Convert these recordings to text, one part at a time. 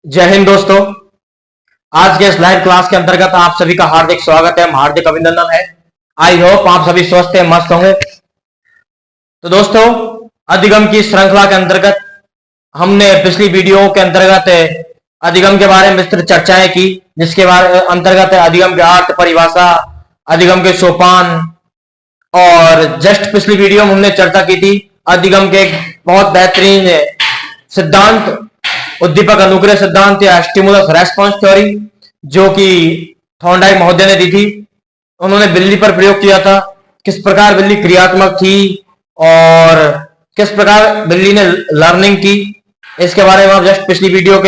जय हिंद दोस्तों। आज के इस लाइव क्लास के अंतर्गत आप सभी का हार्दिक स्वागत है, हार्दिक अभिनंदन है। आई होप आप सभी स्वस्थ हैं, मस्त होंगे। तो दोस्तों, अधिगम की श्रृंखला के अंतर्गत हमने पिछली वीडियो के अंतर्गत अधिगम के बारे में विस्तृत चर्चाएं की, जिसके बारे अंतर्गत अधिगम के अर्थ, परिभाषा, अधिगम के सोपान, और जस्ट पिछली वीडियो में हमने चर्चा की थी अधिगम के एक बहुत बेहतरीन सिद्धांत, उद्दीपक अनुग्रह सिद्धांत या स्टिमुलस रेस्पॉन्स थ्योरी, जो कि थॉर्नडाइक महोदय ने दी थी। उन्होंने बिल्ली पर प्रयोग किया था, किस प्रकार बिल्ली क्रियात्मक थी और किस प्रकार बिल्ली ने लर्निंग की। इसके बारे में आप जस्ट पिछली वीडियो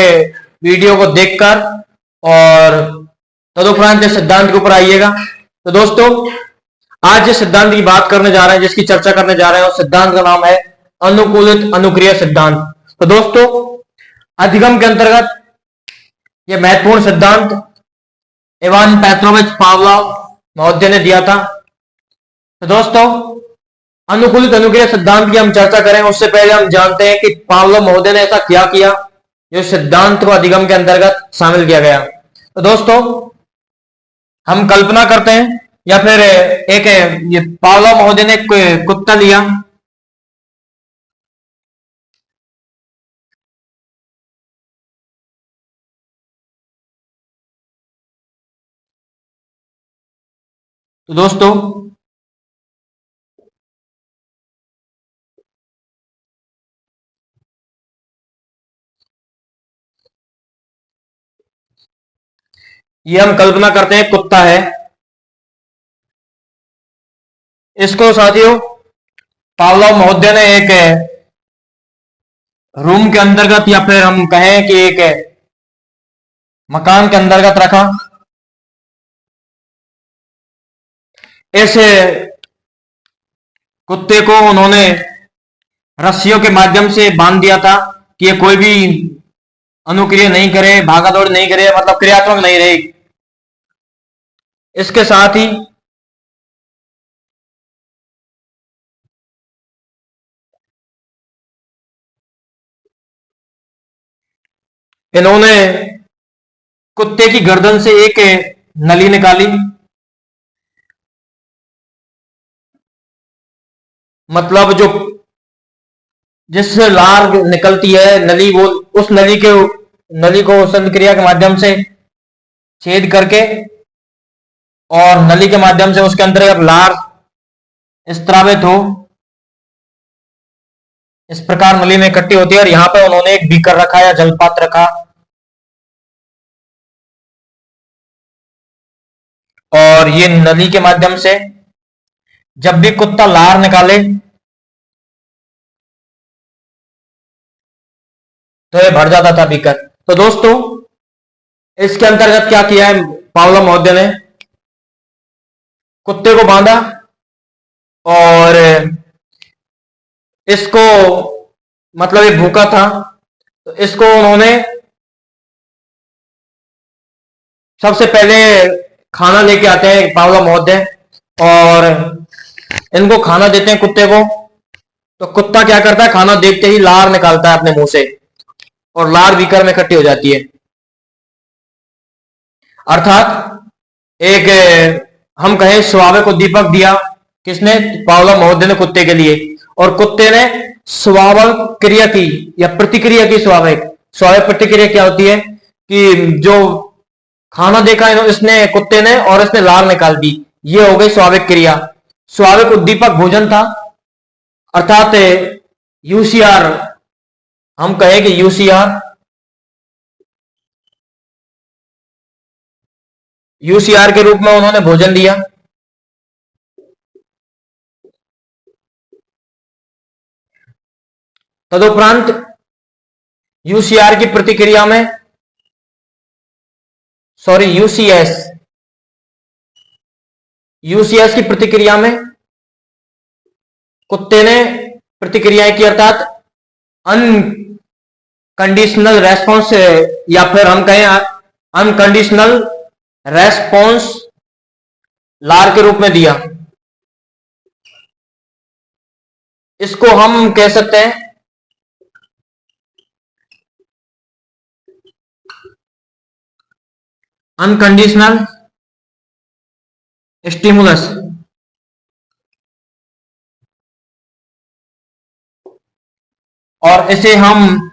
को देखकर और तदुपरांत सिद्धांत के ऊपर आइएगा। तो दोस्तों, आज जिस सिद्धांत की बात करने जा रहे हैं, जिसकी चर्चा करने जा रहे हैं, उस सिद्धांत का नाम है अनुकूलित अनुक्रिया सिद्धांत। तो दोस्तों, अधिगम के अंतर्गत यह महत्वपूर्ण सिद्धांत इवान पेट्रोविच पावलोव महोदय ने दिया था। तो दोस्तों, अनुकूलित अनुक्रिया सिद्धांत की हम चर्चा करें उससे पहले हम जानते हैं कि पावलोव महोदय ने ऐसा क्या किया जो सिद्धांत को अधिगम के अंतर्गत शामिल किया गया। तो दोस्तों, हम कल्पना करते हैं या फिर एक ये पावलोव महोदय ने कुत्ता लिया। तो दोस्तों, ये हम कल्पना करते हैं कुत्ता है। इसको साथियों पावलोव महोदय ने एक रूम के अंतर्गत या फिर हम कहें कि एक मकान के अंतर्गत रखा। इस कुत्ते को उन्होंने रस्सियों के माध्यम से बांध दिया था कि ये कोई भी अनुक्रिया नहीं करे, भागा दौड़ नहीं करे, मतलब क्रियात्मक नहीं रहे। इसके साथ ही इन्होंने कुत्ते की गर्दन से एक नली निकाली, मतलब जो जिससे लार निकलती है नली, वो उस नली को संक्रिया के माध्यम से छेद करके और नली के माध्यम से उसके अंदर लार स्त्रावित हो, इस प्रकार नली में इकट्ठी होती है। और यहां पे उन्होंने एक बीकर रखा या जलपात्र रखा, और ये नली के माध्यम से जब भी कुत्ता लार निकाले तो ये भर जाता था बीकर। तो दोस्तों, इसके अंतर्गत क्या किया है पावलोव महोदय ने, कुत्ते को बांधा और इसको, मतलब ये भूखा था, तो इसको उन्होंने सबसे पहले खाना लेके आते हैं पावलोव महोदय और इनको खाना देते हैं कुत्ते को। तो कुत्ता क्या करता है, खाना देखते ही लार निकालता है अपने मुंह से और लार बीकर में इकट्ठी हो जाती है। अर्थात एक हम कहें स्वाभाविक उद्दीपक दिया किसने, पावलोव महोदय ने कुत्ते के लिए, और कुत्ते ने स्वाभाविक क्रिया की या प्रतिक्रिया की। स्वाभाविक स्वाभाविक प्रतिक्रिया क्या होती है कि जो खाना देखा इसने कुत्ते ने और इसने लार निकाल दी, ये हो गई स्वाभाविक क्रिया। स्वाभाविक उद्दीपक भोजन था, अर्थात यूसीआर, हम कहें कि यूसीआर के रूप में उन्होंने भोजन दिया। तदुपरांत यूसीआर की प्रतिक्रिया में, सॉरी यूसीएस की प्रतिक्रिया में कुत्ते ने प्रतिक्रियाएं की, अर्थात अनकंडीशनल रेस्पॉन्स, या फिर हम कहें अनकंडीशनल रेस्पॉन्स लार के रूप में दिया। इसको हम कह सकते हैं अनकंडीशनल स्टिमुलस। और इसे हम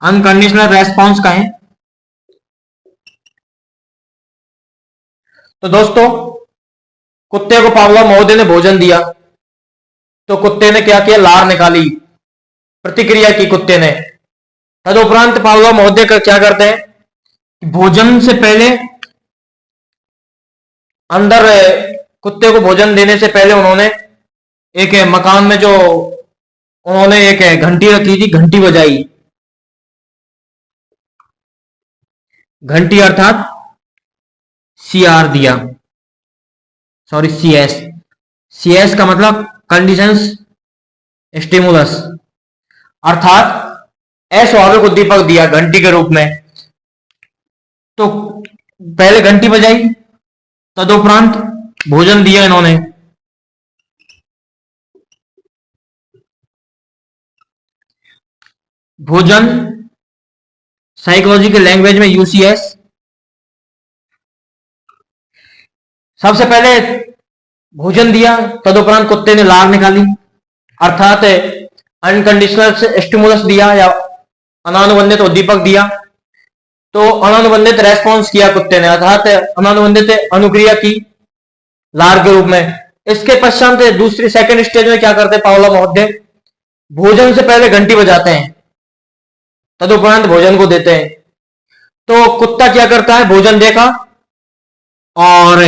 अनकंडीशनल रेस्पॉन्स कहें। तो दोस्तों, कुत्ते को पावलोव महोदय ने भोजन दिया, तो कुत्ते ने क्या किया, लार निकाली, प्रतिक्रिया की कुत्ते ने। तदुपरांत पावलोव महोदय का क्या करते हैं, भोजन से पहले अंदर कुत्ते को भोजन देने से पहले उन्होंने एक मकान में जो उन्होंने एक घंटी रखी थी, घंटी बजाई। घंटी अर्थात सीआर दिया, सॉरी सीएस। सीएस का मतलब कंडीशंस स्टिमुलस, अर्थात अस्वाभाविक उद्दीपक दिया घंटी के रूप में। तो पहले घंटी बजाई, तदुपरांत भोजन दिया इन्होंने। भोजन साइकोलॉजी के लैंग्वेज में यूसीएस। सबसे पहले भोजन दिया, तदुपरांत कुत्ते ने लार निकाली, अर्थात अनकंडीशनल स्टिमुलस दिया या अनानुबंधित उद्दीपक दिया। तो अनानुबंधित रेस्पॉन्स किया कुत्ते ने, अर्थात अनानुबंधित अनुक्रिया की लार के रूप में। इसके पश्चात दूसरी सेकंड स्टेज में क्या करते हैं पावलोव महोदय, भोजन से पहले घंटी बजाते हैं, तदुपरांत भोजन को देते हैं। तो कुत्ता क्या करता है, भोजन देखा और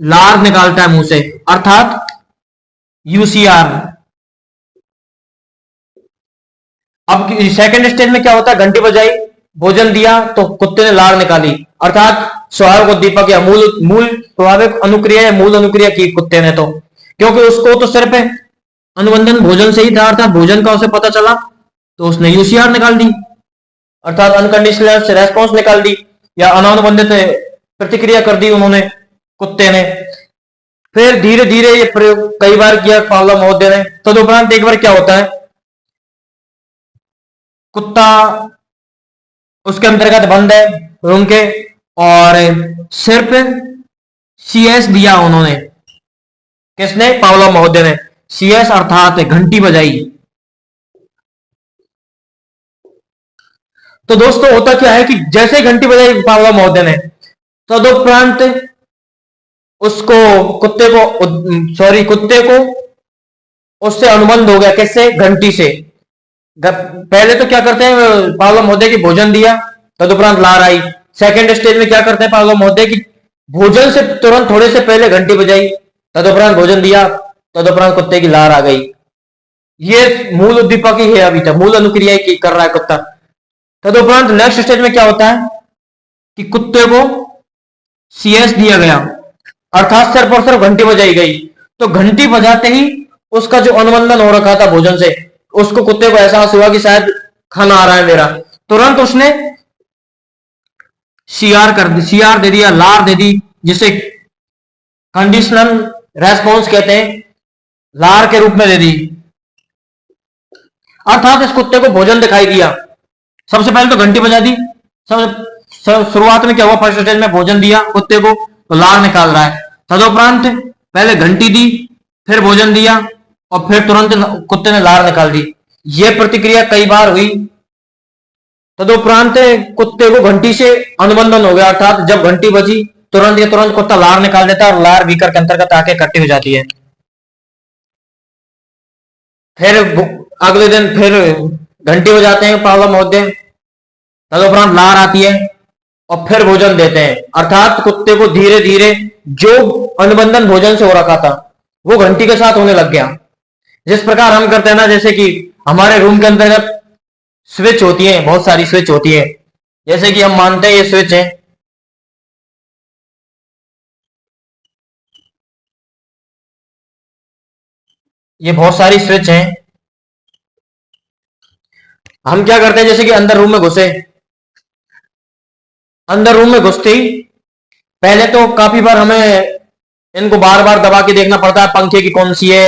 लार निकालता है मुंह से, अर्थात यूसीआर। अब सेकंड स्टेज में क्या होता है, घंटी बजाई, भोजन दिया, तो कुत्ते ने लार निकाली, अर्थात स्वाभाविक उद्दीपक या मूल स्वाभाविक अनुक्रिया या मूल अनुक्रिया की कुत्ते ने। तो क्योंकि उसको तो सिर्फ अनुबंधन भोजन से ही था, अर्थात भोजन का उसे पता चला, तो उसने यूसीआर निकाल दी, अर्थात अनकंडीशनल रेस्पॉन्स निकाल दी या अनानुबंधित प्रतिक्रिया कर दी उन्होंने, कुत्ते ने। फिर धीरे धीरे ये प्रयोग कई बार किया पावलोव महोदय ने। तदुपरांत एक बार क्या होता है, कुत्ता उसके अंतर्गत बंद है रूम के, और सिर्फ सीएस दिया उन्होंने, किसने, पावलोव महोदय ने। सीएस अर्थात घंटी बजाई। तो दोस्तों होता क्या है कि जैसे घंटी बजाई पावलोव महोदय ने, तदुपरांत उसको कुत्ते को उससे अनुबंध हो गया, किससे, घंटी से। पहले तो क्या करते हैं पावलोव महोदय की, भोजन दिया, तदुपरांत लार आई। सेकंड स्टेज में क्या करते हैं पावलोव महोदय की, भोजन से तुरंत थोड़े से पहले घंटी बजाई, तदुपरांत भोजन दिया, तदुपरांत कुत्ते की लार आ गई। ये मूल उद्दीपक ही है, अभी तक मूल अनुक्रिया की कर रहा है कुत्ता। तदुपरांत नेक्स्ट स्टेज में क्या होता है कि कुत्ते को सीएस दिया गया, अर्थात सिर्फ और सिर्फ घंटी बजाई गई। तो घंटी बजाते ही उसका जो अनुबंधन हो रखा था भोजन से, उसको कुत्ते को एहसास हुआ कि शायद खाना आ रहा है मेरा, तुरंत उसने सीआर दे दिया, लार दे दी, जिसे कंडीशनल रेस्पॉन्स कहते हैं, लार के रूप में दे दी। अर्थात इस कुत्ते को भोजन दिखाई दिया, सबसे पहले तो घंटी बजा दी, शुरुआत में क्या हुआ, फर्स्ट स्टेज में भोजन दिया कुत्ते को, तो लार निकाल रहा है। तदुपरांत पहले घंटी दी, फिर भोजन दिया, और फिर तुरंत कुत्ते ने लार निकाल दी। यह प्रतिक्रिया कई बार हुई। तदुपरांत कुत्ते को घंटी से अनुबंधन हो गया, अर्थात जब घंटी बजी तुरंत कुत्ता लार निकाल देता है और लार बीकर के अंतर्गत आके इकट्ठी हो जाती है। फिर अगले दिन फिर घंटी बजाते हैं पावलोव महोदय, तदुपरांत लार आती है और फिर भोजन देते हैं, अर्थात कुत्ते को धीरे धीरे जो अनुबंधन भोजन से हो रखा था वो घंटी के साथ होने लग गया। जिस प्रकार हम करते हैं ना, जैसे कि हमारे रूम के अंतर्गत स्विच होती है, बहुत सारी स्विच होती है, जैसे कि हम मानते हैं ये स्विच है, ये बहुत सारी स्विच हैं। हम क्या करते हैं, जैसे कि अंदर रूम में घुसे, अंदर रूम में घुसते ही पहले तो काफी बार हमें इनको बार बार दबा के देखना पड़ता है, पंखे की कौन सी है,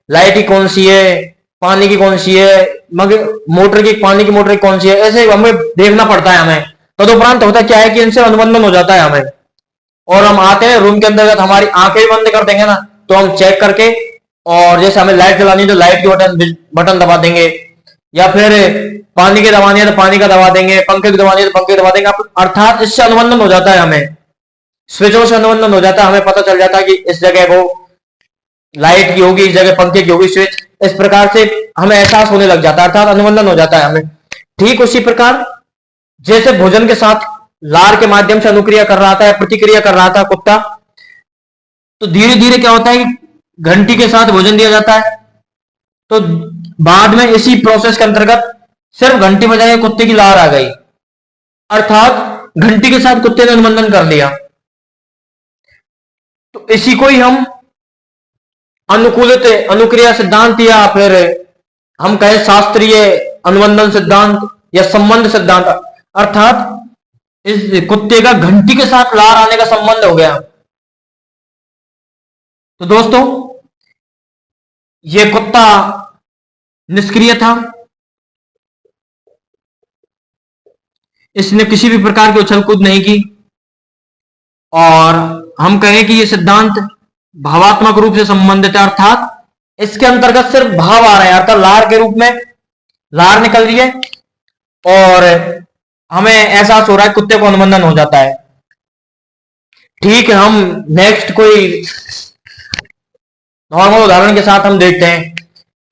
लाइट की कौन सी है, पानी की कौन सी है, मगर मोटर की, पानी की मोटर की कौन सी है, ऐसे हमें देखना पड़ता है हमें। तदुपरांत होता क्या है कि इनसे अनुबंधन हो जाता है हमें, और हम आते हैं रूम के अंदर, हमारी आंखें भी बंद कर देंगे ना, तो हम चेक करके, और जैसे हमें लाइट जलानी है तो लाइट की बटन बटन दबा देंगे, या फिर पानी की दबानी है तो पानी का दबा देंगे, पंखे की दबानी है तो पंखे दबा देंगे। अर्थात इससे अनुबंधन हो जाता है हमें, स्विचों से अनुबंधन हो जाता है, हमें पता चल जाता है कि इस जगह वो लाइट की होगी, इस जगह पंखे की होगी स्विच। इस प्रकार से हमें एहसास होने लग जाता है, अर्थात अनुबंधन हो जाता है हमें। ठीक उसी प्रकार जैसे भोजन के साथ लार के माध्यम से अनुक्रिया कर रहा था या प्रतिक्रिया कर रहा था कुत्ता, तो धीरे धीरे क्या होता है कि घंटी के साथ भोजन दिया जाता है, तो बाद में इसी प्रोसेस के अंतर्गत सिर्फ घंटी बजाए कुत्ते की लार आ गई, अर्थात घंटी के साथ कुत्ते ने अनुबंधन कर लिया। तो इसी को ही हम अनुकूलित अनुक्रिया सिद्धांत, या फिर हम कहें शास्त्रीय अनुबंधन सिद्धांत या संबंध सिद्धांत, अर्थात इस कुत्ते का घंटी के साथ लार आने का संबंध हो गया। तो दोस्तों, यह कुत्ता निष्क्रिय था, इसने किसी भी प्रकार की उछल कूद नहीं की, और हम कहें कि यह सिद्धांत भावात्मक रूप से संबंधित है, अर्थात इसके अंतर्गत सिर्फ भाव आ रहे हैं, अर्थात लार के रूप में लार निकल रही है और हमें एहसास हो रहा है, कुत्ते को अनुबंधन हो जाता है। ठीक है, हम नेक्स्ट कोई नॉर्मल उदाहरण के साथ हम देखते हैं।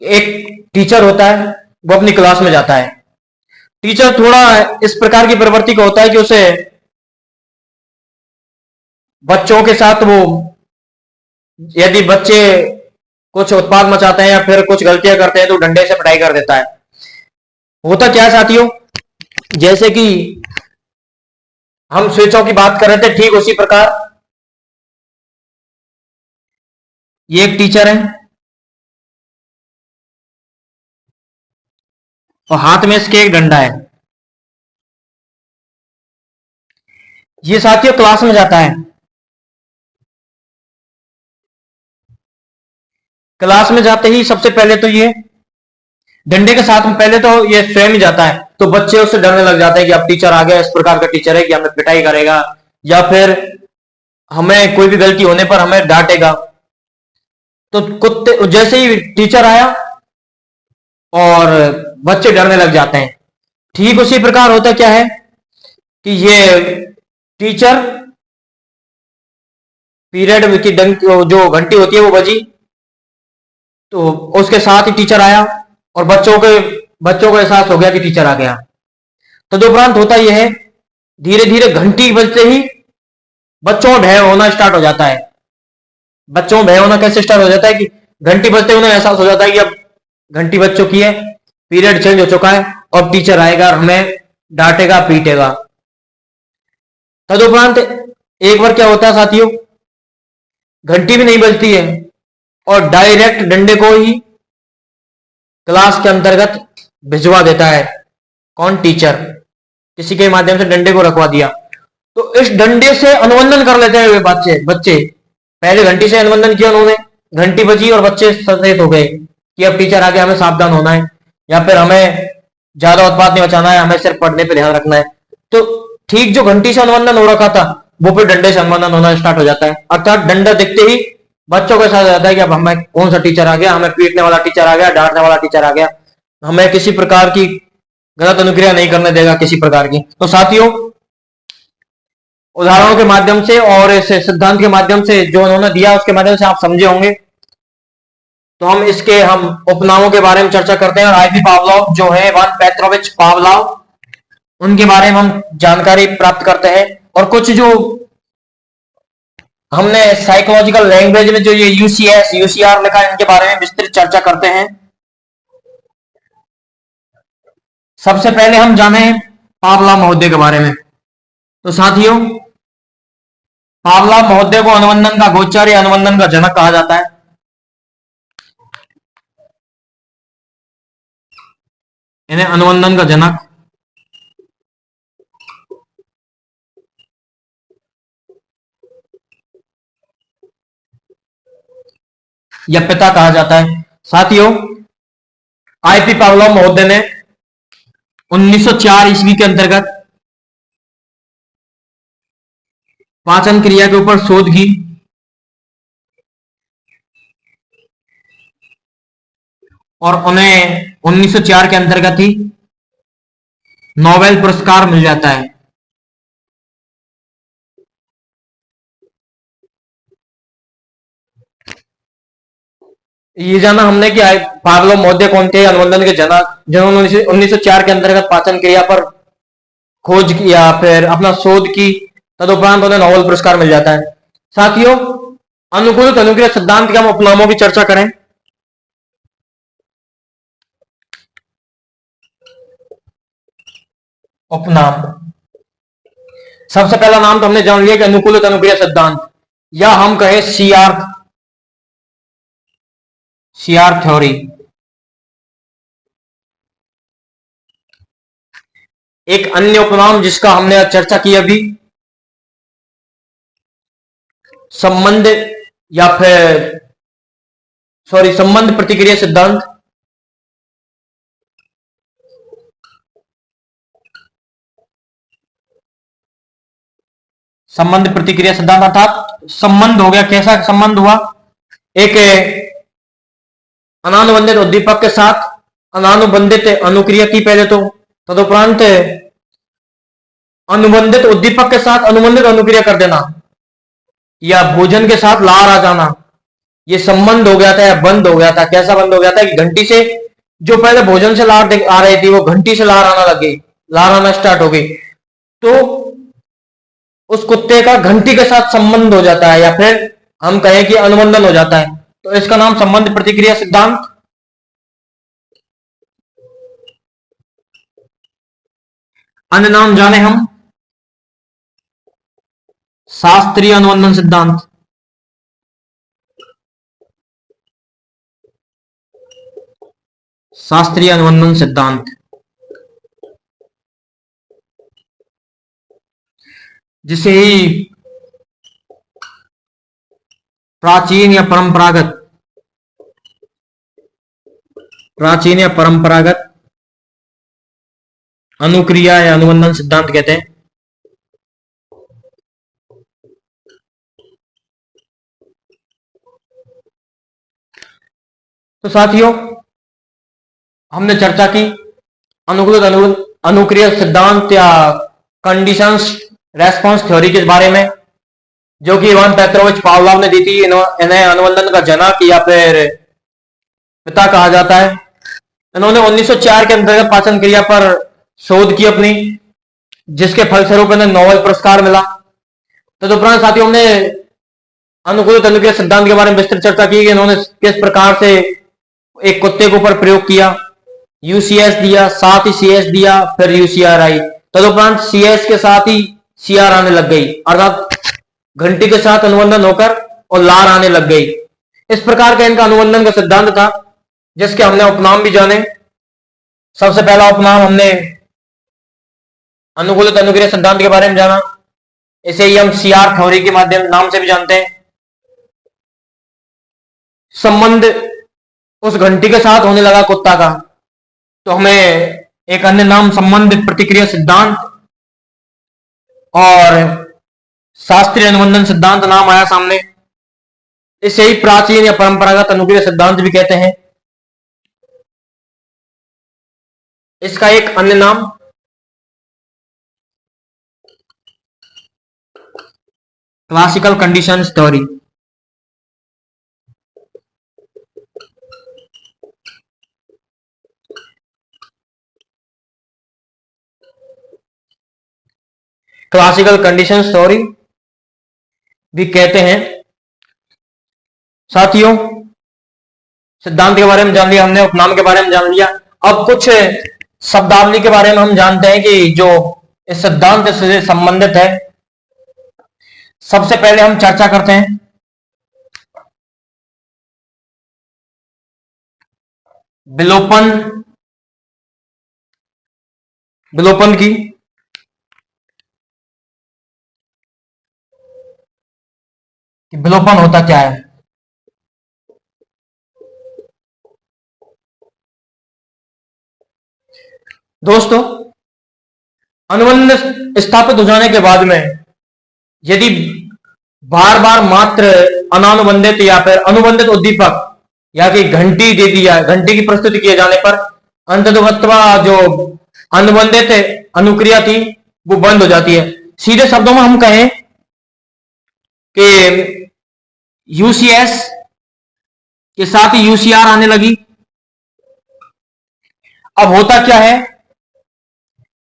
एक टीचर होता है, वो अपनी क्लास में जाता है। टीचर थोड़ा इस प्रकार की प्रवृत्ति का होता है कि उसे बच्चों के साथ वो, यदि बच्चे कुछ उत्पाद मचाते हैं या फिर कुछ गलतियां करते हैं तो डंडे से पिटाई कर देता है। होता क्या है साथियों, जैसे कि हम स्विचों की बात कर रहे थे, ठीक उसी प्रकार ये एक टीचर है और हाथ में इसके एक डंडा है। ये साथियों क्लास में जाता है। क्लास में जाते ही सबसे पहले तो ये डंडे के साथ में पहले तो ये स्वयं ही जाता है, तो बच्चे उससे डरने लग जाते हैं कि अब टीचर आ गया, इस प्रकार का टीचर है कि हमें पिटाई करेगा या फिर हमें कोई भी गलती होने पर हमें डांटेगा। तो कुत्ते जैसे ही टीचर आया और बच्चे डरने लग जाते हैं। ठीक उसी प्रकार होता क्या है कि ये टीचर पीरियड की जो घंटी होती है वो बजी, तो उसके साथ ही टीचर आया और बच्चों को एहसास हो गया कि टीचर आ गया। तदुपरांत होता यह है, धीरे धीरे घंटी बजते ही बच्चों में भय होना स्टार्ट हो जाता है। बच्चों में भय होना कैसे स्टार्ट हो जाता है कि घंटी बजते उन्हें एहसास हो जाता है कि अब घंटी बज चुकी है, पीरियड चेंज हो चुका है और टीचर आएगा और हमें डांटेगा पीटेगा। तदुपरांत एक बार क्या होता है साथियों, घंटी भी नहीं बजती है और डायरेक्ट डंडे को ही क्लास के अंतर्गत भिजवा देता है। कौन? टीचर। किसी के माध्यम से डंडे को रखवा दिया, तो इस डंडे से अनुबंधन कर लेते हैं वे बच्चे बच्चे पहले घंटी से अनुबंधन किया उन्होंने, घंटी बजी और बच्चे सचेत हो गए कि अब टीचर आगे, हमें सावधान होना है या फिर हमें ज्यादा उत्पाद नहीं मचाना है, हमें सिर्फ पढ़ने पे ध्यान रखना है। तो ठीक जो घंटी से अनुबंधन हो रखा था वो फिर डंडे से अनुबंधन होना स्टार्ट हो जाता है, अर्थात डंडा दिखते ही बच्चों के साथ जाता है कि अब हमें कौन सा टीचर आ गया, हमें पीटने वाला टीचर आ गया, डांटने वाला टीचर आ गया, हमें किसी प्रकार की गलत अनुक्रिया नहीं करने देगा किसी प्रकार की। तो साथियों, उदाहरणों के माध्यम से और इस सिद्धांत के माध्यम से जो उन्होंने दिया उसके माध्यम से आप समझे होंगे। तो हम उपनामों के बारे में चर्चा करते हैं और आईवी पावलोव जो है, इवान पेट्रोविच पावलोव, उनके बारे में हम जानकारी प्राप्त करते हैं। और कुछ जो हमने साइकोलॉजिकल लैंग्वेज में जो ये यूसीएस यूसीआर लिखा है, इनके बारे में विस्तृत चर्चा करते हैं। सबसे पहले हम जाने पावलोव महोदय के बारे में। तो साथियों, पावलोव महोदय को अनुबंधन का गोचर या अनुबंधन का जनक कहा जाता है। इन्हें अनुबंधन का जनक या पिता कहा जाता है। साथियों, आईपी पावलोव महोदय ने 1904 ईस्वी के अंतर्गत पाचन क्रिया के ऊपर शोध की और उन्हें 1904 के अंतर्गत ही नोबेल पुरस्कार मिल जाता है। ये जाना हमने कि पावलोव महोदय कौन थे, अनुबंधन के जनक, जिन्होंने 1904 के अंतर्गत पाचन क्रिया पर खोज किया, फिर अपना शोध की, तदुपरांत उन्हें नोबेल पुरस्कार मिल जाता है। साथियों, अनुकूलित अनुक्रिया सिद्धांत के हम उपनामों की चर्चा करें। उपनाम, सबसे पहला नाम तो हमने जान लिया कि अनुकूलित अनुक्रिया सिद्धांत, या हम कहें सीआर थ्योरी। एक अन्य उपनाम जिसका हमने चर्चा की अभी, संबंध या फिर संबंध प्रतिक्रिया सिद्धांत। संबंध प्रतिक्रिया सिद्धांत अर्थात संबंध हो गया, कैसा संबंध हुआ, एक अनानुबंधित उद्दीपक के साथ अनानुबंधित अनुक्रिया की पहले तो, तदुपरांत अनुबंधित उद्दीपक के साथ अनुबंधित अनुक्रिया कर देना, या भोजन के साथ लार आ जाना, ये संबंध हो गया था या बंद हो गया था। कैसा बंद हो गया था कि घंटी से, जो पहले भोजन से लार आ रही थी, वो घंटी से लार आना लग गई, लार आना स्टार्ट हो गई, तो उस कुत्ते का घंटी के साथ संबंध हो जाता है, या फिर हम कहें कि अनुबंधन हो जाता है, तो इसका नाम संबंध प्रतिक्रिया सिद्धांत। अन्य नाम जाने हम शास्त्रीय अनुबंधन सिद्धांत। शास्त्रीय अनुबंधन सिद्धांत जिसे ही प्राचीन या परंपरागत अनुक्रिया या अनुबंधन सिद्धांत कहते हैं। तो साथियों, हमने चर्चा की अनुकूलित अनुक्रिया सिद्धांत या कंडीशंस रेस्पॉन्स थ्योरी के बारे में, जो कि इवान पेत्रोविच पावलोव ने दी थी। इन्हें अनुबंधन का जनक या फिर पिता कहा जाता है। इन्होंने 1904 के अंतर्गत पाचन क्रिया पर शोध की अपनी, जिसके फलस्वरूप इन्हें नोबेल पुरस्कार मिला। तदुपरांत साथियों, हमने अनुकूलित अनुक्रिया सिद्धांत के बारे में विस्तृत चर्चा की कि इन्होंने किस प्रकार से एक कुत्ते के ऊपर प्रयोग किया, यूसीएस दिया, साथ ही सीएस दिया, फिर यूसीआर आई, तदुपरांत सीएस के साथ ही सीआर आने लग गई, अर्थात घंटी के साथ अनुबंधन होकर और लार आने लग गई। इस प्रकार का इनका अनुबंधन का सिद्धांत था, जिसके हमने उपनाम भी जाने। सबसे पहला उपनाम हमने अनुकूलित अनुक्रिया सिद्धांत के बारे में जाना, इसे ही हम सीआर थ्योरी के माध्यम नाम से भी जानते हैं। संबंध उस घंटी के साथ होने लगा कुत्ता का, तो हमें एक अन्य नाम संबंध प्रतिक्रिया सिद्धांत और शास्त्रीय अनुबंधन सिद्धांत नाम आया सामने। इसे ही प्राचीन या परंपरागत अनुक्रिया सिद्धांत भी कहते हैं। इसका एक अन्य नाम classical conditions theory. Classical conditions theory भी कहते हैं। साथियों, सिद्धांत के बारे में जान लिया हमने, उपनाम के बारे में जान लिया। अब कुछ शब्दावली के बारे में हम जानते हैं कि जो इस सिद्धांत से संबंधित है। सबसे पहले हम चर्चा करते हैं विलोपन की। विलोपन होता क्या है? दोस्तों, अनुबंध स्थापित हो जाने के बाद में यदि बार बार मात्र अनानुबंधित या फिर अनुबंधित उद्दीपक या कि घंटी दे दिया, घंटी की प्रस्तुति किए जाने पर अंततः जो अनुबंधित अनुक्रिया थी वो बंद हो जाती है। सीधे शब्दों में हम कहें कि यूसीएस के साथ ही यूसीआर आने लगी। अब होता क्या है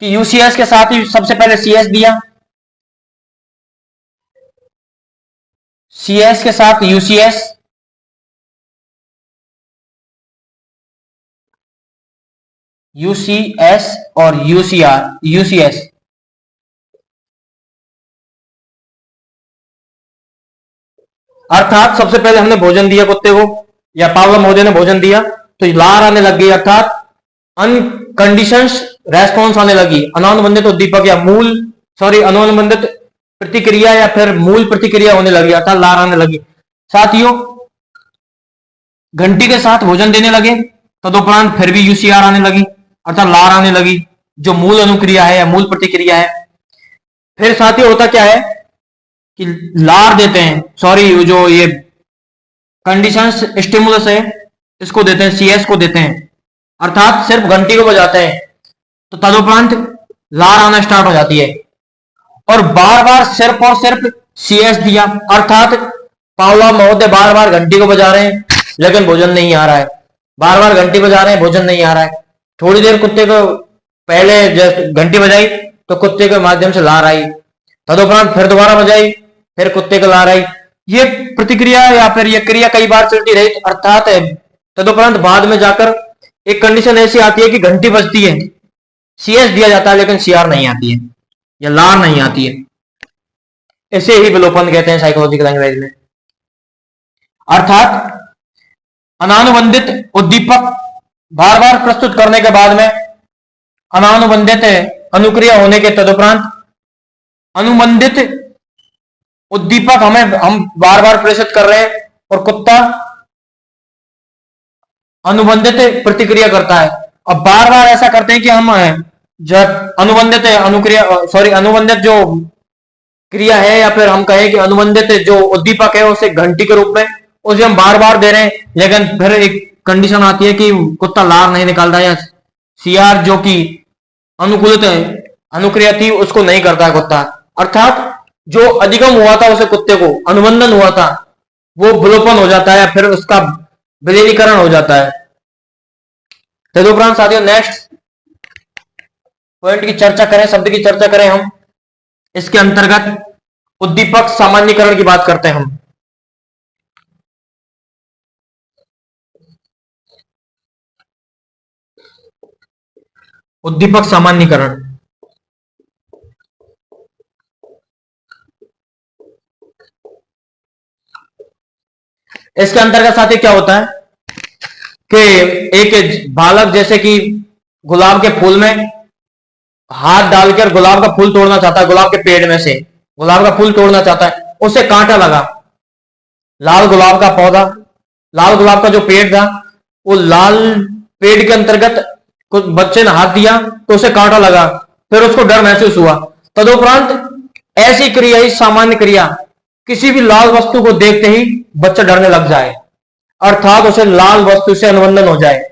कि यूसीएस के साथ ही सबसे पहले सीएस दिया, सीएस के साथ यूसीएस, यूसीएस और यूसीआर, यूसीएस अर्थात सबसे पहले हमने भोजन दिया कुत्ते को या पावला महोदय ने भोजन दिया तो लार आने लग गई, अर्थात अनकंडीशंस रेस्पॉन्स आने लगी। अनानुबंधित उद्दीपक या अनानुबंधित प्रतिक्रिया या फिर मूल प्रतिक्रिया होने लगी, अर्थात लार आने लगी। साथियों, घंटी के साथ भोजन देने लगे तदुपरांत फिर भी यूसीआर आने लगी, अर्थात लार आने लगी, जो मूल अनुक्रिया है या मूल प्रतिक्रिया है। फिर साथियों होता क्या है कि लार देते हैं, जो ये कंडीशंस स्टिमुलस है इसको देते हैं, सीएस को देते हैं, अर्थात सिर्फ घंटी को बजाते हैं तो तदुपरांत लार आना स्टार्ट हो जाती है। और बार बार सिर्फ और सिर्फ सीएस दिया, अर्थात पावला महोदय बार बार घंटी को बजा रहे हैं लेकिन भोजन नहीं आ रहा है, बार बार घंटी बजा रहे हैं, भोजन नहीं आ रहा है। थोड़ी देर कुत्ते को पहले घंटी बजाई तो कुत्ते के माध्यम से लार आई, तदुपरांत फिर दोबारा बजाई, फिर कुत्ते को लार आई। ये प्रतिक्रिया या फिर ये क्रिया कई बार चलती रही, अर्थात तदुपरांत बाद में जाकर एक कंडीशन ऐसी आती है कि घंटी बजती है, सीएस दिया जाता है लेकिन सीआर नहीं आती है या लार नहीं आती है। इसे ही विलोपन कहते हैं साइकोलॉजिकल लैंग्वेज में। अर्थात अनानुबंधित उद्दीपक बार बार प्रस्तुत करने के बाद में अनानुबंधित अनुक्रिया होने के तदुपरांत अनुबंधित उद्दीपक हम बार बार प्रेषित कर रहे हैं और कुत्ता अनुबंधित प्रतिक्रिया करता है। अब बार बार ऐसा करते हैं कि हम जब अनुबंधित जो क्रिया है या फिर हम कहें कि अनुबंधित जो उद्दीपक है उसे घंटी के रूप में उसे हम बार बार दे रहे हैं, लेकिन फिर एक कंडीशन आती है कि कुत्ता लार नहीं निकालता या सीआर जो कि अनुकूलित अनुक्रिया थी उसको नहीं करता है कुत्ता, अर्थात जो अधिगम हुआ था उसे कुत्ते को अनुबंधन हुआ था वो विलोपन हो जाता है, फिर उसका विलीनीकरण हो जाता है। तदुपरांत साथियों नेक्स्ट पॉइंट की चर्चा करें, शब्द की चर्चा करें हम। इसके अंतर्गत उद्दीपक सामान्यीकरण की बात करते हैं हम। उद्दीपक सामान्यीकरण इसके अंतर्गत साथी क्या होता है कि एक बालक जैसे कि गुलाब के फूल में हाथ डालकर गुलाब का फूल तोड़ना चाहता है, गुलाब के पेड़ में से गुलाब का फूल तोड़ना चाहता है, उसे कांटा लगा। लाल गुलाब का पौधा, लाल गुलाब का जो पेड़ था वो लाल पेड़ के अंतर्गत कुछ बच्चे ने हाथ दिया तो उसे कांटा लगा, फिर उसको डर महसूस हुआ। तदुपरांत ऐसी क्रिया, इस सामान्य क्रिया, किसी भी लाल वस्तु को देखते ही बच्चा डरने लग जाए, अर्थात उसे लाल वस्तु से अनुबंधन हो जाए,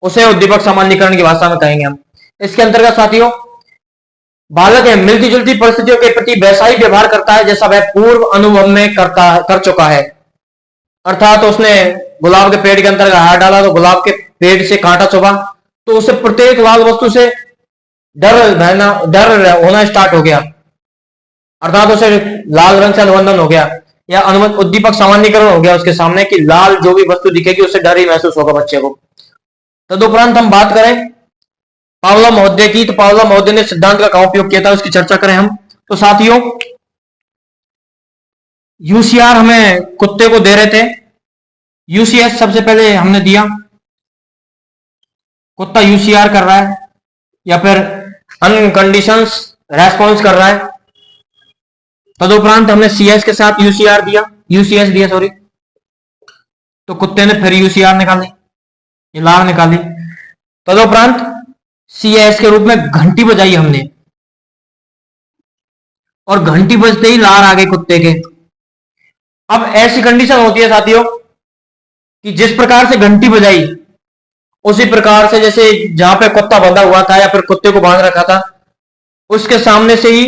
उसे उद्दीपक सामान्यीकरण की भाषा में कहेंगे हम। इसके अंतर्गत साथियों बालक है मिलती जुलती परिस्थितियों के प्रति वैसा ही व्यवहार करता है जैसा वह पूर्व अनुभव में कर चुका है, अर्थात उसने गुलाब के पेड़ के अंतर्गत हाथ डाला तो गुलाब के पेड़ से कांटा चुभा तो उसे प्रत्येक लाल वस्तु से डर होना स्टार्ट हो गया, अर्थात उसे लाल रंग से अनुबंधन हो गया या उद्दीपक सामान्यीकरण हो गया उसके सामने कि लाल जो भी वस्तु दिखेगी उससे डर ही महसूस होगा बच्चे को। तदुपरांत हम बात करें पावला महोदय की, तो पावला महोदय ने सिद्धांत का कहां उपयोग किया था उसकी चर्चा करें हम। तो साथियों यूसीआर हमें कुत्ते को दे रहे थे, यूसीएस सबसे पहले हमने दिया, कुत्ता यूसीआर कर रहा है या फिर अनकंडीशंस रेस्पॉन्स कर रहा है। तदुपरांत हमने सीएस के साथ यूसीआर दिया, यूसीएस दिया सॉरी, तो कुत्ते ने फिर यूसीआर निकाली, ये लार निकाली। तदुपरांत CS के रूप में घंटी बजाई हमने, और घंटी बजते ही लार आ गई कुत्ते के। अब ऐसी कंडीशन होती है साथियों कि जिस प्रकार से घंटी बजाई, उसी प्रकार से जैसे जहां पे कुत्ता बंधा हुआ था या फिर कुत्ते को बांध रखा था, उसके सामने से ही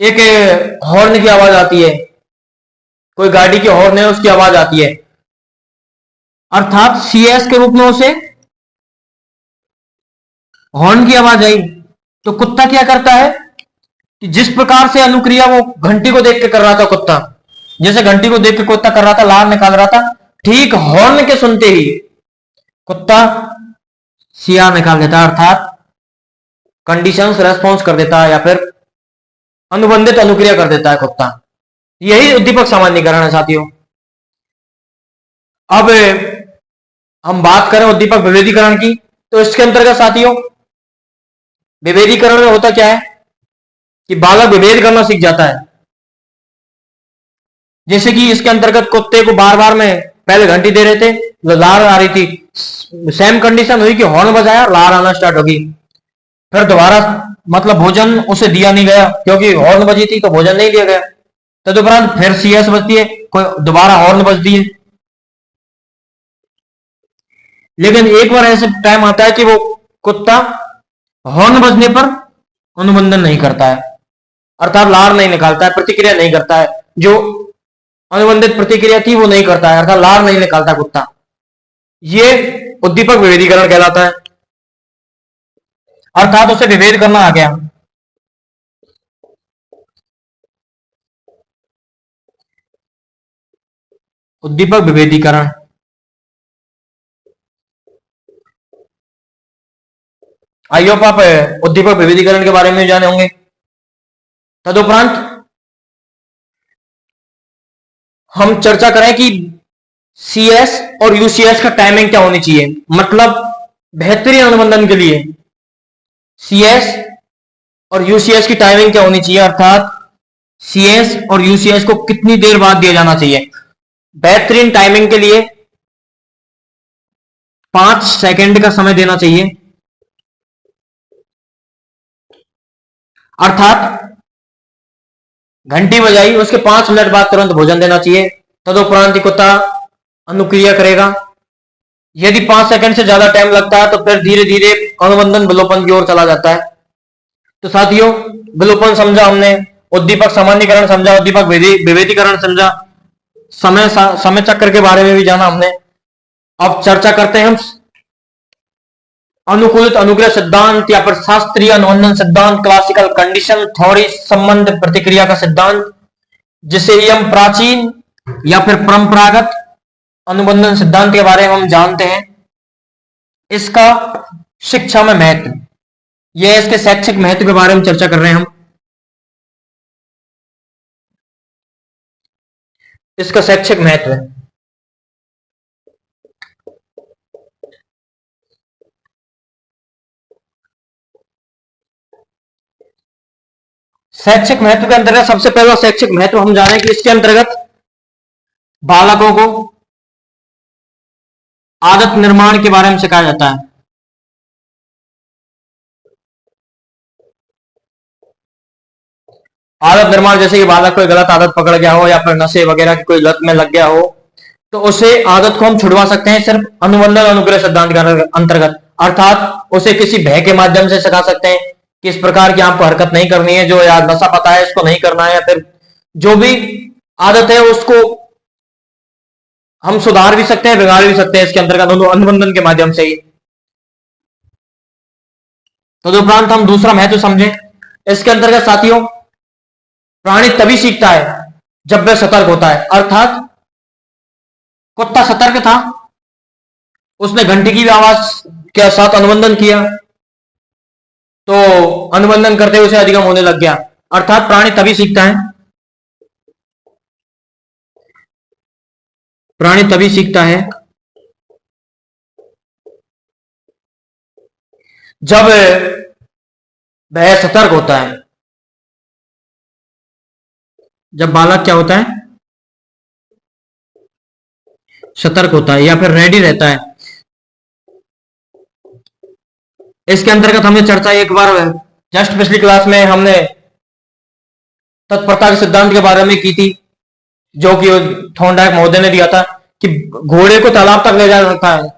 एक हॉर्न की आवाज आती है, कोई गाड़ी की हॉर्न है उसकी आवाज आती है, अर्थात CS के रूप में उसे हॉर्न की आवाज आई। तो कुत्ता क्या करता है कि जिस प्रकार से अनुक्रिया वो घंटी को देख के कर रहा था, कुत्ता जैसे घंटी को देख के कुत्ता कर रहा था, लार निकाल रहा था, ठीक हॉर्न के सुनते ही कुत्ता CR निकाल देता है, अर्थात कंडीशंस रेस्पॉन्स कर देता है या फिर अनुबंधित अनुक्रिया कर देता है कुत्ता। यही उद्दीपक सामान्यीकरण है साथियों। अब हम बात करें उद्दीपक विभेदीकरण की, तो इसके अंतर्गत साथियों विभेदीकरण में होता क्या है कि बालक विभेद करना सीख जाता है। जैसे कि इसके अंतर्गत कुत्ते को बार बार में पहले घंटी दे रहे थे, लार आ रही थी, सेम कंडीशन हुई कि हॉर्न बजाया, लार आना स्टार्ट होगी, फिर दोबारा मतलब भोजन उसे दिया नहीं गया क्योंकि हॉर्न बजी थी तो भोजन नहीं दिया गया। तदुपरांत फिर CS बजती है, कोई दोबारा हॉर्न बजती है, लेकिन एक बार ऐसे टाइम आता है कि वो कुत्ता हॉर्न बजने पर अनुबंधन नहीं करता है, अर्थात लार नहीं निकालता है, प्रतिक्रिया नहीं करता है, जो अनुबंधित प्रतिक्रिया थी वो नहीं करता है, अर्थात लार नहीं निकालता कुत्ता। ये उद्दीपक विभेदीकरण कहलाता है, अर्थात उसे विभेद करना आ गया। उद्दीपक विभेदीकरण, आई होप आप उद्दीपक विभेदीकरण के बारे में जाने होंगे। तदुपरांत हम चर्चा करें कि CS और UCS का टाइमिंग क्या होनी चाहिए, मतलब बेहतरीन अनुबंधन के लिए CS और UCS की टाइमिंग क्या होनी चाहिए, अर्थात CS और UCS को कितनी देर बाद दिया जाना चाहिए। बेहतरीन टाइमिंग के लिए 5 सेकंड का समय देना चाहिए, अर्थात घंटी बजाई उसके 5 मिनट बाद तुरंत भोजन देना चाहिए, तदुपरांत कुत्ता अनुक्रिया करेगा। यदि 5 सेकंड से ज्यादा टाइम लगता है तो फिर धीरे धीरे अनुबंधन विलोपन की ओर चला जाता है। तो साथियों विलोपन समझा हमने, उद्दीपक सामान्यीकरण समझा, उद्दीपक विभेदीकरण समझा, समय चक्र के बारे में भी जाना हमने। अब चर्चा करते हैं हम अनुकूलित अनुग्रह सिद्धांत या फिर शास्त्रीय अनुबंधन सिद्धांत, क्लासिकल कंडीशन थ्योरी, संबंध प्रतिक्रिया का सिद्धांत, जिसे ही हम प्राचीन या फिर परंपरागत अनुबंधन सिद्धांत के बारे में हम जानते हैं। इसका शिक्षा में महत्व, यह इसके शैक्षिक महत्व के बारे में चर्चा कर रहे हैं हम। इसका शैक्षिक महत्व है, शैक्षिक महत्व के अंतर्गत सबसे पहला शैक्षिक महत्व हम जानें कि इसके अंतर्गत बालकों को आदत निर्माण के बारे में सिखाया जाता है। आदत निर्माण, जैसे कि बालक कोई गलत आदत पकड़ गया हो या फिर नशे वगैरह की कोई लत में लग गया हो, तो उसे आदत को हम छुड़वा सकते हैं सिर्फ अनुबंधन अनुग्रह सिद्धांत के अंतर्गत, अर्थात उसे किसी भय के माध्यम से सिखा सकते हैं कि इस प्रकार की आपको हरकत नहीं करनी है, जो यार नशा पता है इसको नहीं करना है, या फिर जो भी आदत है उसको हम सुधार भी सकते हैं, बिगाड़ भी सकते हैं इसके अंतर्गत अनुबंधन के माध्यम से ही। तदुपरांत हम दूसरा महत्व समझें इसके अंतर्गत साथियों, प्राणी तभी सीखता है जब वह सतर्क होता है, अर्थात कुत्ता सतर्क था, उसने घंटी की भी आवाज के साथ अनुबंधन किया, तो अनुबंधन करते हुए उसे अधिगम होने लग गया, अर्थात प्राणी तभी सीखता है, प्राणी तभी सीखता है जब वह सतर्क होता है, जब बालक क्या होता है, सतर्क होता है या फिर रेडी रहता है। इसके अंतर्गत हमने चर्चा एक बार जस्ट पिछली क्लास में हमने तत्परता के सिद्धांत के बारे में की थी, जो कि थॉर्नडाइक महोदय ने दिया था कि घोड़े को तालाब तक ले जा सकता है,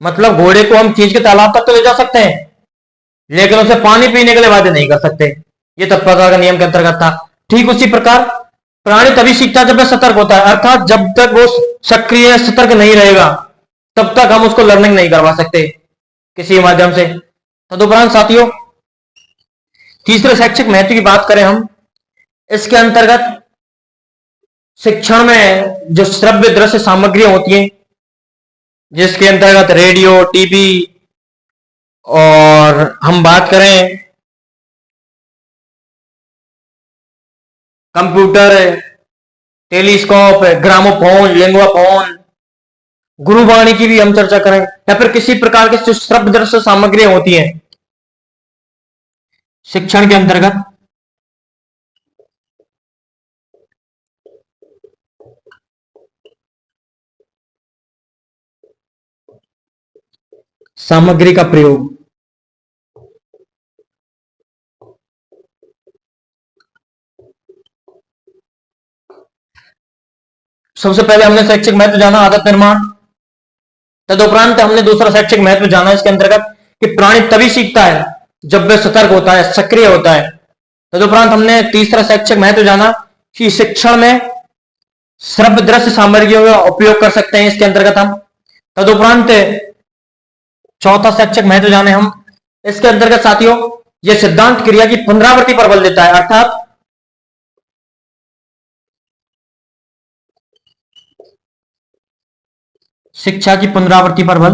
मतलब घोड़े को हम खींच के तालाब तक तो ले जा सकते हैं, लेकिन उसे पानी पीने के लिए बाध्य नहीं कर सकते। ये तत्परता का नियम के अंतर्गत था। ठीक उसी प्रकार प्राणी तभी सीखता है जब वह सतर्क होता है, अर्थात जब तक वो सक्रिय सतर्क नहीं रहेगा तब तक हम उसको लर्निंग नहीं करवा सकते किसी माध्यम से। तदुपरांत साथियों, तीसरे शैक्षिक महत्व की बात करें हम, इसके अंतर्गत शिक्षण में जो श्रव्य दृश्य सामग्रियां होती हैं, जिसके अंतर्गत रेडियो, टीवी, और हम बात करें कंप्यूटर, टेलीस्कोप, ग्रामोफोन, लिंगवाफोन, गुरुवाणी की भी हम चर्चा करें, या फिर किसी प्रकार की जो श्रव्य दृश्य सामग्रियां होती हैं शिक्षण के अंतर्गत, सामग्री का प्रयोग, सबसे पहले हमने शैक्षिक महत्व जाना आदत निर्माण। तदुपरांत हमने दूसरा शैक्षिक महत्व जाना इसके अंतर्गत कि प्राणी तभी सीखता है जब वह सतर्क होता है, सक्रिय होता है। तदुपरांत हमने तीसरा शैक्षिक महत्व जाना कि शिक्षण में श्रव्य दृश्य सामग्रियों का उपयोग कर सकते हैं इसके अंतर्गत हम। तदुपरांत चौथा शैक्षिक महत्व जाने हम, इसके अंतर्गत साथियों यह सिद्धांत क्रिया की पुनरावृत्ति पर बल देता है, अर्थात शिक्षा की पुनरावृत्ति पर बल।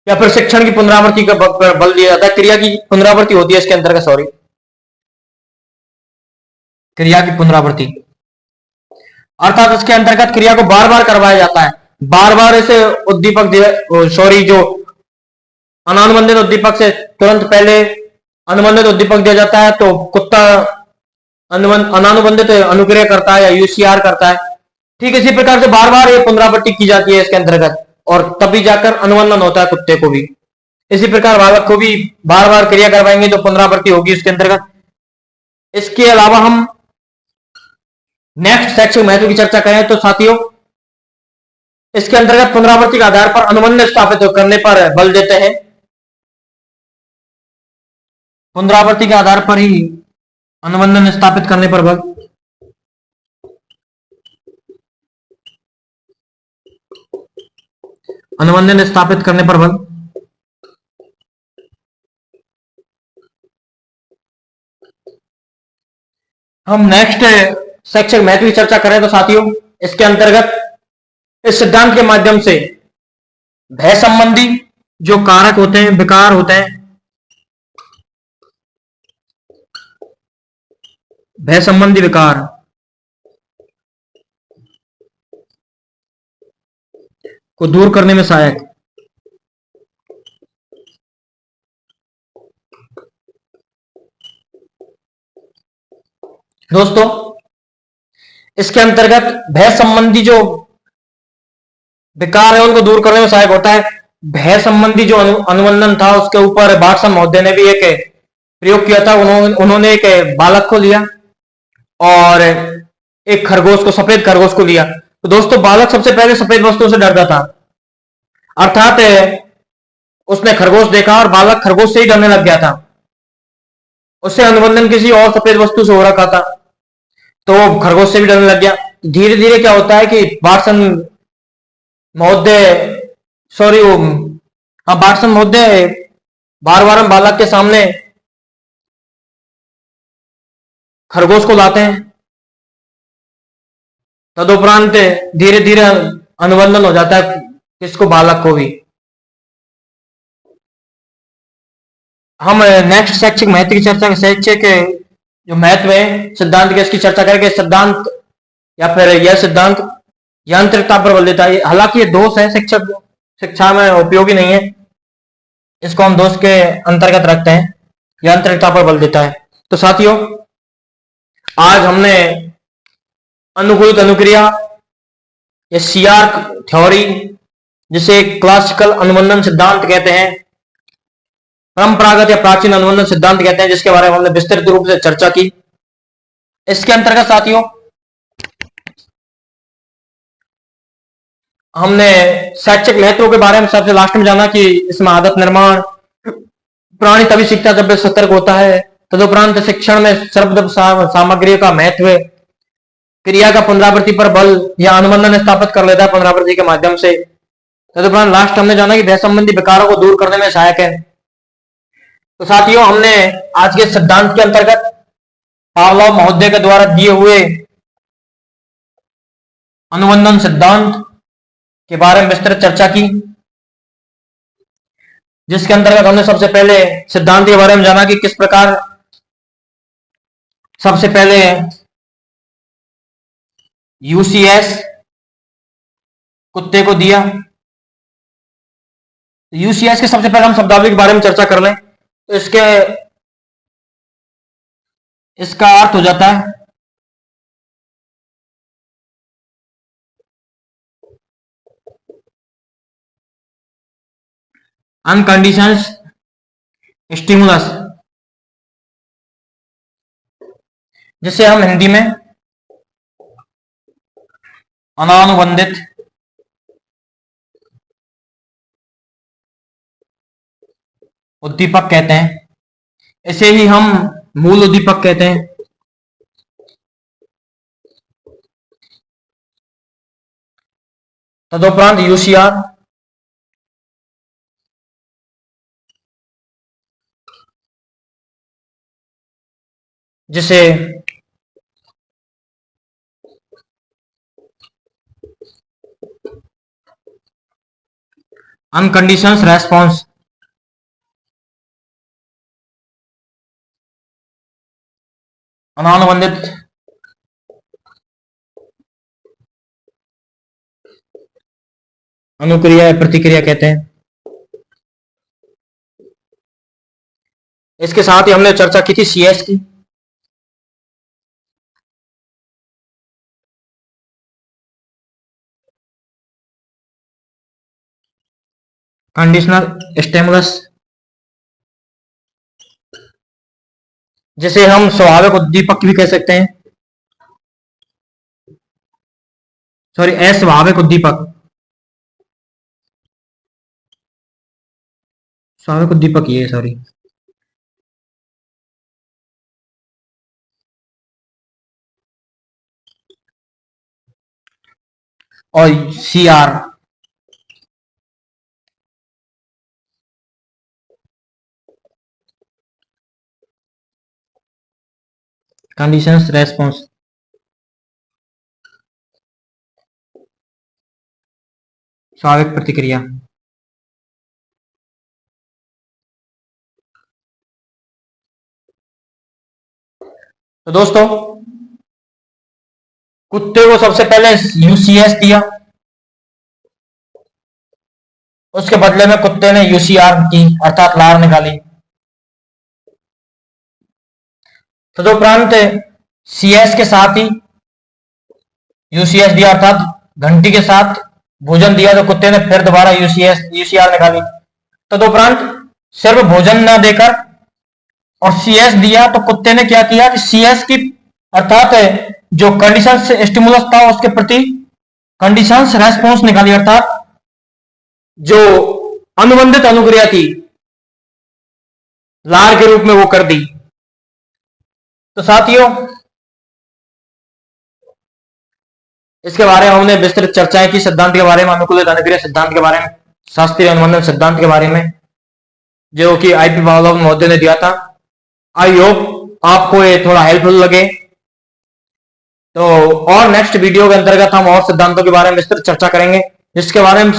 या फिर शिक्षण की पुनरावृत्ति का बल दिया जाता है, क्रिया की पुनरावृत्ति होती है इसके अंतर्गत, सॉरी, क्रिया की पुनरावृत्ति, अर्थात इसके अंतर्गत क्रिया को बार बार करवाया जाता है, बार बार इसे उद्दीपक सॉरी जो अनानुबंधित उद्दीपक से तुरंत पहले अनुबंधित उद्दीपक दिया जाता है तो कुत्ता अनानुबंधित अनुक्रिया करता है या यूसीआर करता है। ठीक इसी प्रकार से बार बार ये पुनरावृत्ति की जाती है इसके अंतर्गत, और तभी जाकर अनुबंधन होता है कुत्ते को भी। इसी प्रकार बालक को भी बार बार क्रिया करवाएंगे तो पुनरावृत्ति होगी इसके अंतर्गत। इसके अलावा हम नेक्स्ट शैक्षिक महत्व की चर्चा करें तो साथियों, इसके अंतर्गत पुनरावृत्ति के आधार पर अनुबंध स्थापित करने पर बल देते हैं, पुनरावृत्ति के आधार पर ही अनुबंधन स्थापित करने पर बल। अनुबंधन स्थापित करने पर बल। हम नेक्स्ट शैक्षिक महत्व की चर्चा करें तो साथियों, इसके अंतर्गत इस सिद्धांत के माध्यम से भय संबंधी जो कारक होते हैं, विकार होते हैं, भय संबंधी विकार को दूर करने में सहायक। दोस्तों, इसके अंतर्गत भय संबंधी जो विकार है उनको दूर करने में सहायक होता है। भय संबंधी जो अनुबंधन था उसके ऊपर वाटसन महोदय ने भी एक प्रयोग किया था। उन्होंने एक बालक को लिया और एक खरगोश को, सफेद खरगोश को लिया। तो दोस्तों, बालक सबसे पहले सफेद वस्तुओं से डरता था, अर्थात उसने खरगोश देखा और बालक खरगोश से ही डरने लग गया था। उससे अनुबंधन किसी और सफेद वस्तु से हो रखा था तो वो खरगोश से भी डरने लग गया। धीरे धीरे क्या होता है कि वाटसन महोदय, सॉरी वो वाटसन महोदय बार बार हम बालक के सामने खरगोश को लाते हैं। तदुपरांत धीरे धीरे अनुबंधन हो जाता है किसको, बालक को भी। हम नेक्स्ट शैक्षिक महत्व की चर्चा, शैक्षिक जो महत्व है सिद्धांत के, इसकी चर्चा करेंगे। सिद्धांत या फिर यह सिद्धांत यांत्रिकता पर बल देता है। हालांकि ये दोष है, शिक्षा में उपयोगी नहीं है, इसको हम दोष के अंतर्गत रखते हैं। यांत्रिकता पर बल देता है। तो साथियों, आज हमने अनुकूलित अनुक्रिया या सीआर थ्योरी, जिसे क्लासिकल अनुबंधन सिद्धांत कहते हैं, परंपरागत या प्राचीन अनुबंधन सिद्धांत कहते हैं, जिसके बारे में हमने विस्तृत रूप से चर्चा की। इसके अंतर्गत साथियों हमने शैक्षिक महत्व के बारे में सबसे लास्ट में जाना कि इसमें आदत निर्माण, प्राणी तभी सीखता जब वे सतर्क होता है, तदुपरांत शिक्षण में शब्द सामग्री का महत्व, क्रिया का पुनरावृत्ति पर बल या अनुबंधन स्थापित कर लेता है पुनरावृत्ति के माध्यम से, तदुपरांत लास्ट हमने जाना कि भय संबंधी विकारों को दूर करने में सहायक है। तो साथियों हमने आज के सिद्धांत के अंतर्गत पावलोव महोदय के द्वारा दिए हुए अनुबंधन सिद्धांत के बारे में विस्तृत चर्चा की, जिसके अंतर्गत हमने सबसे पहले सिद्धांत के बारे में जाना कि किस प्रकार सबसे पहले यूसीएस कुत्ते को दिया। यूसीएस के सबसे पहले हम शब्दावली के बारे में चर्चा कर लें तो इसका अर्थ हो जाता है अनकंडीशनड स्टिमुलस, जिसे हम हिंदी में अनानुबंधित उद्दीपक कहते हैं। इसे ही हम मूल उद्दीपक कहते हैं। तदुपरांत यूसीआर जिसे अनकंडीशनल रेस्पॉन्स, अनानुबंधित अनुक्रिया या प्रतिक्रिया कहते हैं। इसके साथ ही हमने चर्चा की थी सीएस की। कंडीशनल स्टिमुलस, जिसे हम स्वाभाविक उद्दीपक भी कह सकते हैं, सॉरी अस्वाभाविक उद्दीपक, स्वाभाविक उद्दीपक ये सॉरी और सीआर कंडीशंस रेस्पॉन्स, स्वाभाविक प्रतिक्रिया। तो दोस्तों कुत्ते को सबसे पहले यूसीएस दिया, उसके बदले में कुत्ते ने यूसीआर की अर्थात लार निकाली। तदुपरांत सीएस के साथ ही यूसीएस दिया अर्थात घंटी के साथ भोजन दिया, तो कुत्ते ने फिर दोबारा यूसीआर निकाली। तदुपरांत सिर्फ भोजन न देकर और सीएस दिया तो कुत्ते ने क्या किया कि सीएस की अर्थात जो कंडीशन स्टिमुलस था उसके प्रति कंडीशंस रेस्पॉन्स निकाली, अर्थात जो अनुबंधित अनुक्रिया थी लार के रूप में वो कर दी। तो साथियों इसके बारे में हमने विस्तृत चर्चाएं की, सिद्धांत के बारे में, अनुकूलित अनुक्रिया सिद्धांत के बारे में, शास्त्रीय अनुबंधन सिद्धांत के बारे में, जो कि आईपी पावलोव महोदय ने दिया था। आई होप आपको ये थोड़ा हेल्पफुल लगे। तो और नेक्स्ट वीडियो के अंतर्गत हम और सिद्धांतों के बारे में विस्तृत चर्चा करेंगे, जिसके बारे में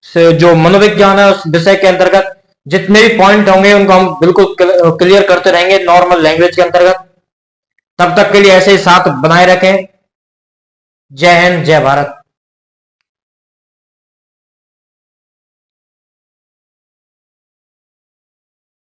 से जो मनोविज्ञान है उस विषय के अंतर्गत जितने भी पॉइंट होंगे उनको हम बिल्कुल क्लियर करते रहेंगे नॉर्मल लैंग्वेज के अंतर्गत। तब तक के लिए ऐसे ही साथ बनाए रखें। जय हिंद, जय भारत।